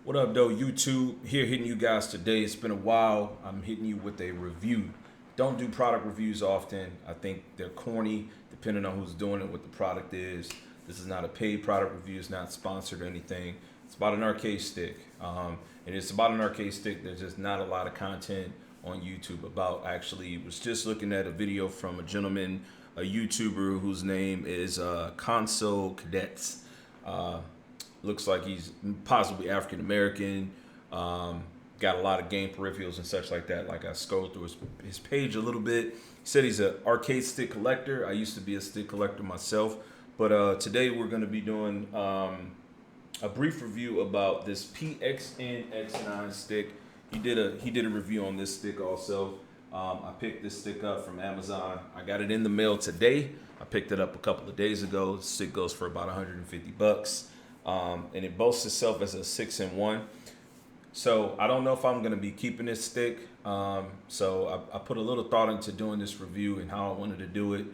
What up, though, YouTube? Here hitting you guys today. It's been a while. I'm hitting you with a review. Don't do product reviews often. I think they're corny, depending on who's doing it, what the product is. This is not a paid product review. It's not sponsored or anything. It's about an arcade stick. And it's about an arcade stick. There's just not a lot of content on YouTube about. Actually, was just looking at a video from a gentleman, a YouTuber whose name is Console Cadets. Looks like he's possibly African American. Got a lot of game peripherals and such like that. Like I scrolled through his page a little bit. He said he's an arcade stick collector. I used to be a stick collector myself, but today we're going to be doing a brief review about this PXN X9 stick. He did a review on this stick also. I picked this stick up from Amazon. I got it in the mail today. I picked it up a couple of days ago. The stick goes for about 150 bucks. And it boasts itself as a 6-in-1. So I don't know if I'm going to be keeping this stick. So I put a little thought into doing this review and how I wanted to do it.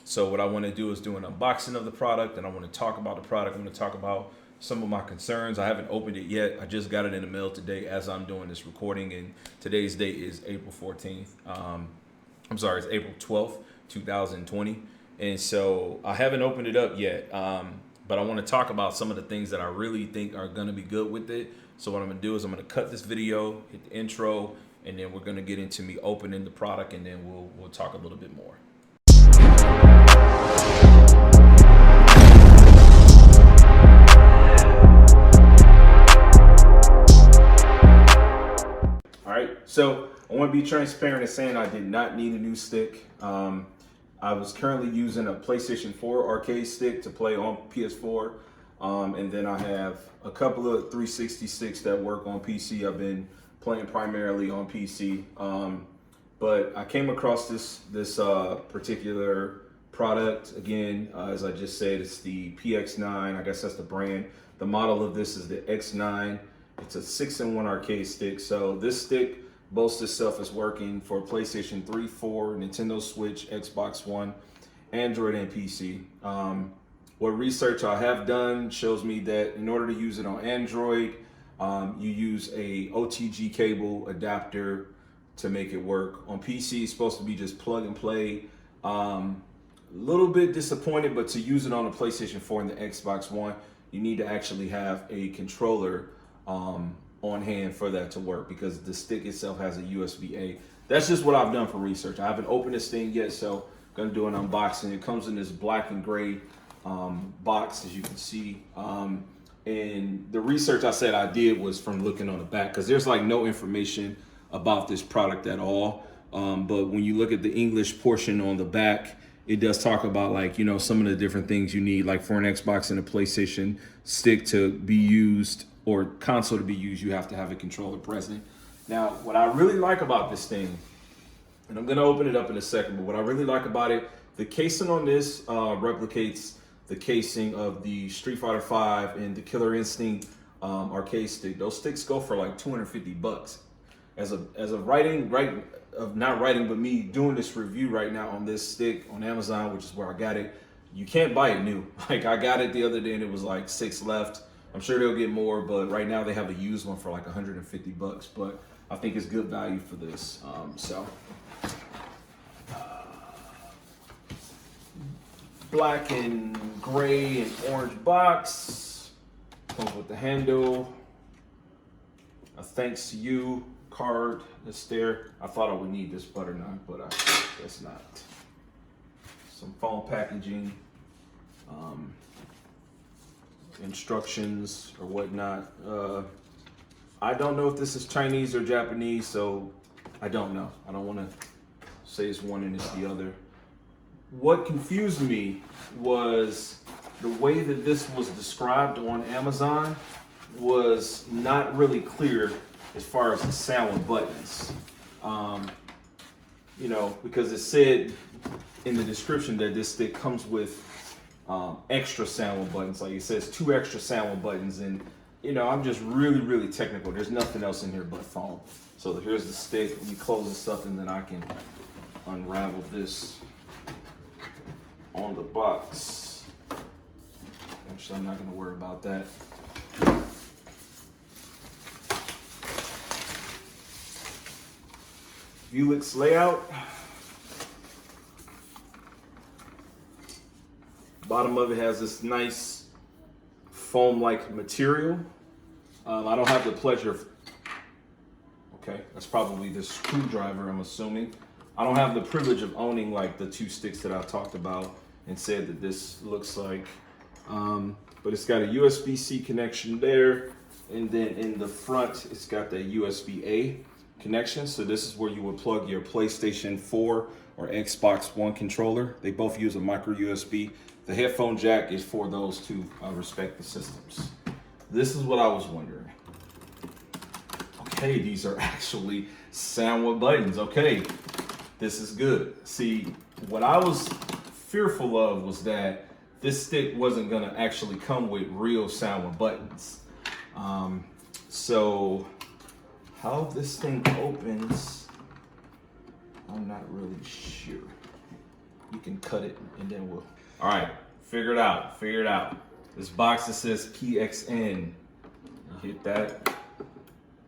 So what I want to do is do an unboxing of the product, and I want to talk about the product. I'm going to talk about some of my concerns. I haven't opened it yet. I just got it in the mail today as I'm doing this recording, and today's date is April 14th. I'm sorry, it's April 12th, 2020. And so I haven't opened it up yet. But I want to talk about some of the things that I really think are going to be good with it. So what I'm going to do is I'm going to cut this video, hit the intro, and then we're going to get into me opening the product, and then we'll talk a little bit more. All right, so I want to be transparent in saying I did not need a new stick. I was currently using a PlayStation 4 arcade stick to play on PS4. And then I have a couple of 360 sticks that work on PC. I've been playing primarily on PC. But I came across this particular product. Again, as I just said, it's the PX9. I guess that's the brand. The model of this is the X9. It's a 6-in-1 arcade stick. So this stick boasts itself as working for PlayStation 3, 4, Nintendo Switch, Xbox One, Android, and PC. What research I have done shows me that in order to use it on Android, you use a OTG cable adapter to make it work. On PC, it's supposed to be just plug and play. A little bit disappointed, but to use it on the PlayStation 4 and the Xbox One, you need to actually have a controller on hand for that to work, because the stick itself has a USB-A. That's just what I've done for research. I haven't opened this thing yet, so I'm gonna do an unboxing. It comes in this black and gray box, as you can see. And the research I said I did was from looking on the back, because there's like no information about this product at all. But when you look at the English portion on the back, it does talk about, like, you know, some of the different things you need, like for an Xbox and a PlayStation stick to be used, or console to be used, you have to have a controller present. Now, what I really like about this thing, and I'm gonna open it up in a second, but what I really like about it, the casing on this replicates the casing of the Street Fighter V and the Killer Instinct arcade stick. Those sticks go for like 250 bucks. As of me doing this review right now on this stick on Amazon, which is where I got it, you can't buy it new. Like, I got it the other day and it was like 6 left. I'm sure they'll get more, but right now they have a used one for like 150 bucks. But I think it's good value for this. Black and gray and orange box. Comes with the handle. A thanks to you card that's there. I thought I would need this butter knife, but I guess not. Some foam packaging. Instructions or whatnot. I don't know if this is Chinese or Japanese, so I don't know. I don't want to say it's one and it's the other. What confused me was the way that this was described on Amazon was not really clear as far as the sound with buttons. You know, because it said in the description that this stick comes with extra sound with buttons. Like, it says 2 extra sound with buttons, and you know, I'm just really technical. There's nothing else in here but foam. So here's the stick. Let me close this up, and then I can unravel this on the box. Actually, I'm not going to worry about that. Vuelix layout. Bottom of it has this nice foam-like material. I don't have the pleasure of, okay, that's probably the screwdriver, I'm assuming. I don't have the privilege of owning like the two sticks that I talked about and said that this looks like. But it's got a USB-C connection there. And then in the front, it's got the USB-A connection. So this is where you would plug your PlayStation 4 or Xbox One controller. They both use a micro USB. The headphone jack is for those two respective systems. This is what I was wondering. Okay, these are actually sound buttons. Okay, this is good. See, what I was fearful of was that this stick wasn't gonna actually come with real sound buttons. So how this thing opens, I'm not really sure. You can cut it and then we'll. All right, figure it out. This box that says PXN. You hit that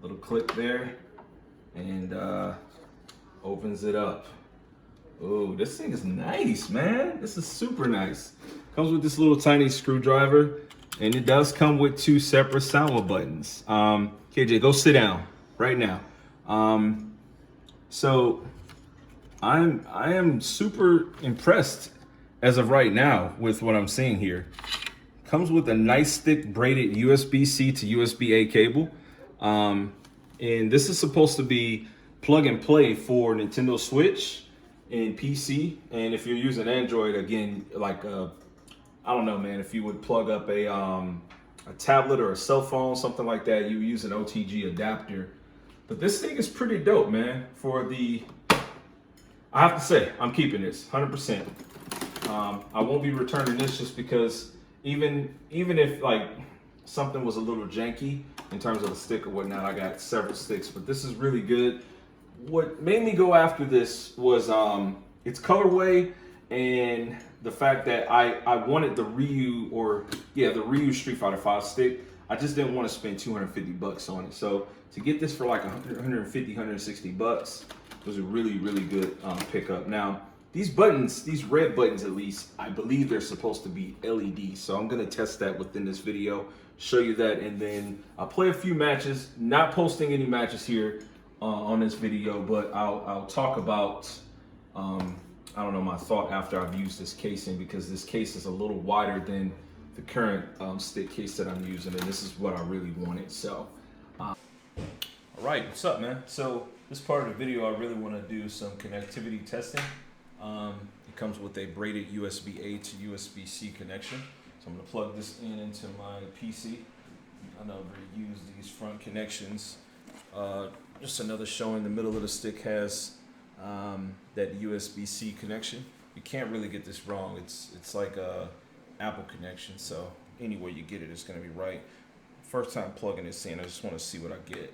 little click there and opens it up. Oh, this thing is nice, man. This is super nice. Comes with this little tiny screwdriver, and it does come with two separate sound buttons. KJ, go sit down right now. So I am super impressed as of right now with what I'm seeing here. Comes with a nice thick braided USB-C to USB-A cable. And this is supposed to be plug and play for Nintendo Switch and PC. And if you're using Android, again, like I don't know, man, if you would plug up a tablet or a cell phone, something like that, you use an OTG adapter. But this thing is pretty dope, man. For the, I have to say, I'm keeping this 100%. I won't be returning this just because even if like something was a little janky in terms of the stick or whatnot, I got several sticks, but this is really good. What made me go after this was its colorway and the fact that I wanted the Ryu the Ryu Street Fighter 5 stick. I just didn't want to spend 250 bucks on it. So to get this for like 150, 160 bucks was a really, really good pickup. Now, these buttons, these red buttons at least, I believe they're supposed to be LED. So I'm gonna test that within this video, show you that, and then I'll play a few matches. Not posting any matches here on this video, but I'll talk about, I don't know, my thought after I've used this casing, because this case is a little wider than the current stick case that I'm using, and this is what I really wanted. So, all right, what's up, man? So this part of the video, I really want to do some connectivity testing. It comes with a braided USB-A to USB-C connection. So I'm going to plug this into my PC. I never use these front connections. Just another showing the middle of the stick has that USB-C connection. You can't really get this wrong. It's like a Apple connection, so anywhere you get it, it's going to be right. First time plugging this in, I just want to see what I get.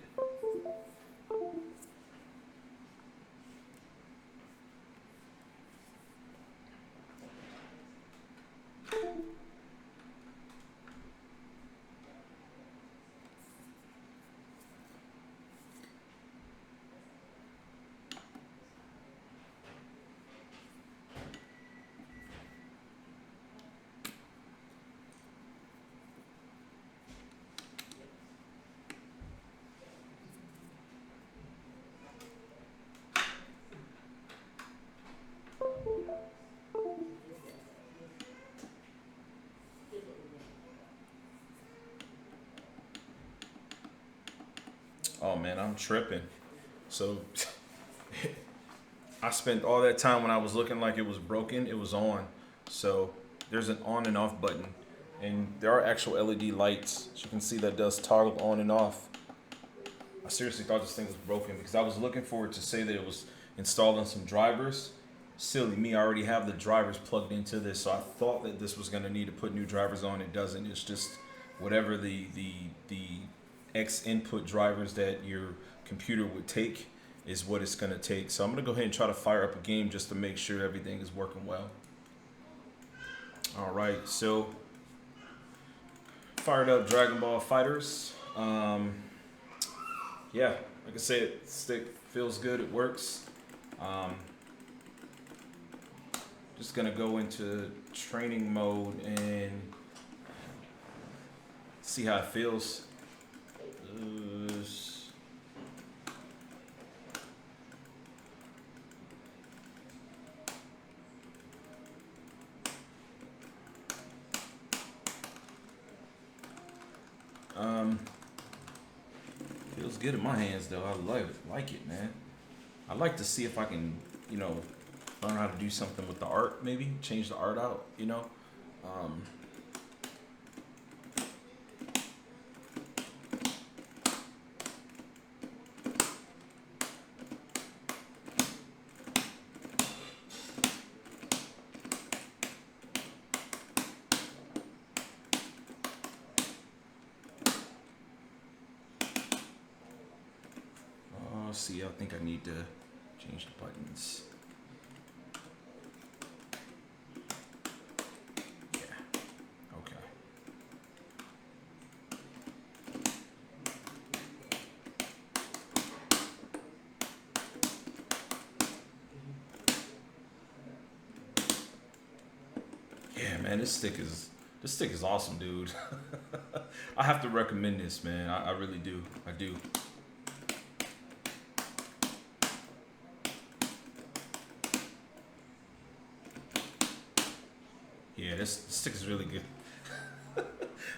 Oh man, I'm tripping. So I spent all that time when I was looking like it was broken, it was on. So there's an on and off button, and there are actual LED lights. As you can see, that does toggle on and off. I seriously thought this thing was broken because I was looking for it to say that it was installed on some drivers. Silly me, I already have the drivers plugged into this, so I thought that this was gonna need to put new drivers on. It doesn't. It's just whatever the X input drivers that your computer would take is what it's gonna take. So I'm gonna go ahead and try to fire up a game just to make sure everything is working well. All right, so fired up Dragon Ball Fighters. Yeah, like I said, stick feels good, it works. Um, just gonna go into training mode and see how it feels. Feels good in my hands though. I like it, man. I'd like to see if I can, learn how to do something with the art, maybe change the art out, Um, see, I think I need to change the buttons. Yeah. Okay. Yeah, man, this stick is awesome, dude. I have to recommend this, man. I really do. I do. Yeah, this stick is really good.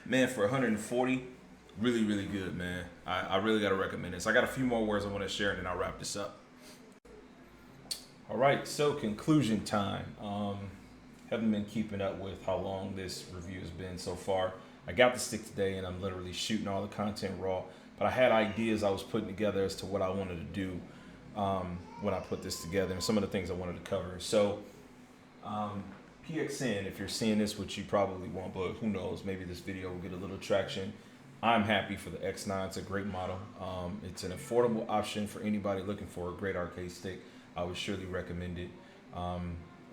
Man, for 140, really, really good, man. I really got to recommend this. I got a few more words I want to share, and then I'll wrap this up. All right, so conclusion time. Haven't been keeping up with how long this review has been so far. I got the stick today, and I'm literally shooting all the content raw. But I had ideas I was putting together as to what I wanted to do when I put this together, and some of the things I wanted to cover. So, PXN, if you're seeing this, which you probably won't, but who knows, maybe this video will get a little traction. I'm happy for the X9. It's a great model. It's an affordable option for anybody looking for a great arcade stick. I would surely recommend it.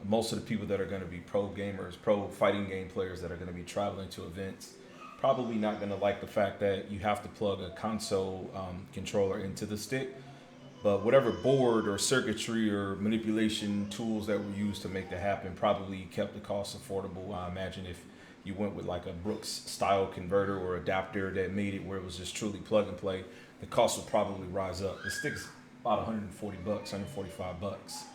Most of the people that are going to be pro gamers, pro fighting game players that are going to be traveling to events, probably not going to like the fact that you have to plug a console controller into the stick. But whatever board or circuitry or manipulation tools that were used to make that happen probably kept the cost affordable. I imagine if you went with like a Brooks style converter or adapter that made it where it was just truly plug and play, the cost would probably rise up. The stick's about 140 bucks, 145 bucks.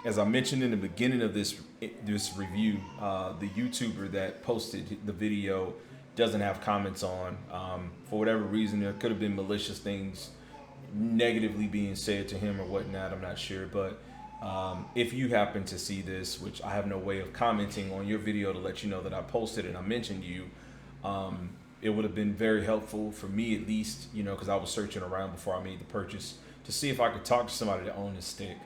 As I mentioned in the beginning of this review, the YouTuber that posted the video doesn't have comments on. For whatever reason, there could have been malicious things negatively being said to him or whatnot. I'm not sure, but if you happen to see this, which I have no way of commenting on your video to let you know that I posted and I mentioned you, it would have been very helpful for me, at least, because I was searching around before I made the purchase to see if I could talk to somebody that owned this stick.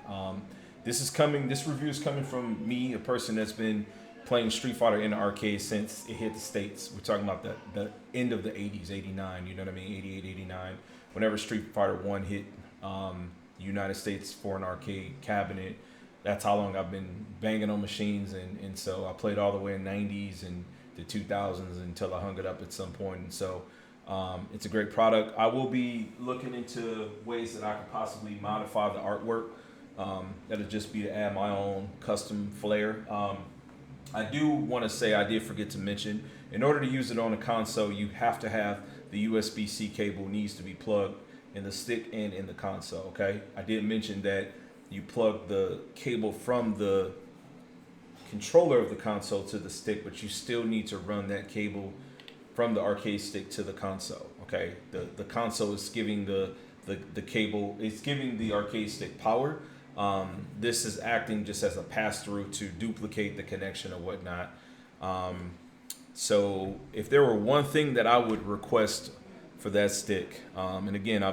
This review is coming from me, a person that's been playing Street Fighter in the arcade since it hit the States. We're talking about the end of the 80s, 89, you know what I mean, 88, 89. Whenever Street Fighter 1 hit United States for an arcade cabinet, that's how long I've been banging on machines. And so I played all the way in 90s and the 2000s until I hung it up at some point. And so it's a great product. I will be looking into ways that I could possibly modify the artwork. That'll just be to add my own custom flair. I do want to say, I did forget to mention, in order to use it on a console, you have to have the USB-C cable needs to be plugged in the stick and in the console, okay? I did mention that you plug the cable from the controller of the console to the stick, but you still need to run that cable from the arcade stick to the console, okay? The console is giving the cable, it's giving the arcade stick power. This is acting just as a pass-through to duplicate the connection or whatnot. So if there were one thing that I would request for that stick, and again,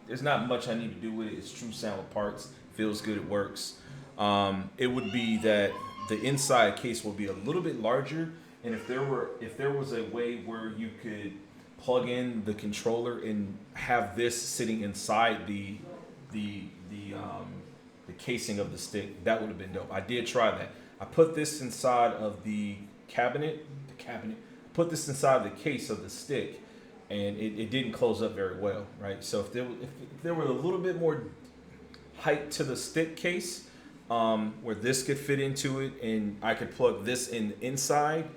there's not much I need to do with it. It's true sound with parts, feels good, it works. It would be that the inside case will be a little bit larger, and if there was a way where you could plug in the controller and have this sitting inside the casing of the stick, that would have been dope. I did try that. I put this inside of the cabinet, put this inside the case of the stick, and it didn't close up very well, right? So if there were a little bit more height to the stick case, where this could fit into it and I could plug this in inside,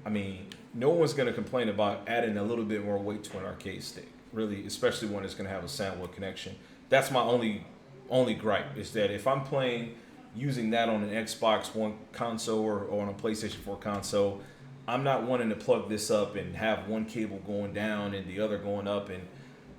I mean, no one's going to complain about adding a little bit more weight to an arcade stick, really, especially when it's going to have a soundwood connection. That's my only gripe, is that if I'm playing using that on an Xbox One console or on a PlayStation 4 console, I'm not wanting to plug this up and have one cable going down and the other going up, and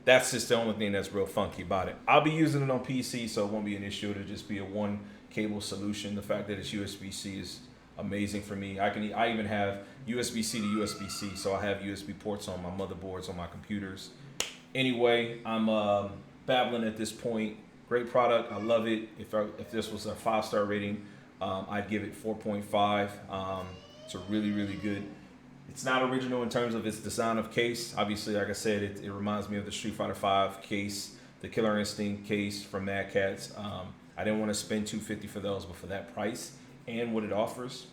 that's just the only thing that's real funky about it. I'll be using it on PC, so it won't be an issue. It'll just be a one cable solution. The fact that it's USB-C is amazing for me. I even have USB-C to USB-C, so I have USB ports on my motherboards on my computers. Anyway, I'm babbling at this point. Great product. I love it. If this was a 5-star rating, I'd give it 4.5. It's a really good. It's not original in terms of its design of case. Obviously, like I said, it reminds me of the Street Fighter V case, the Killer Instinct case from Mad Catz. I didn't want to spend $250 for those, but for that price and what it offers,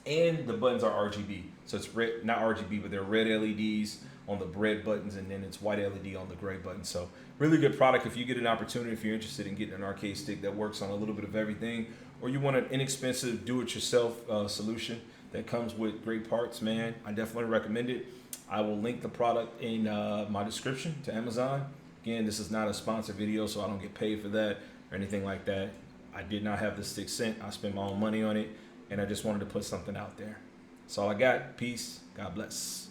and the buttons are RGB, so it's red, not RGB, but they're red LEDs on the red buttons, and then it's white LED on the gray button. So really good product. If you get an opportunity, if you're interested in getting an arcade stick that works on a little bit of everything, or you want an inexpensive do-it-yourself solution that comes with great parts, man, I definitely recommend it. I will link the product in my description to Amazon. Again, this is not a sponsored video, so I don't get paid for that or anything like that. I did not have the stick sent. I spent my own money on it, and I just wanted to put something out there. That's all I got. Peace. God bless.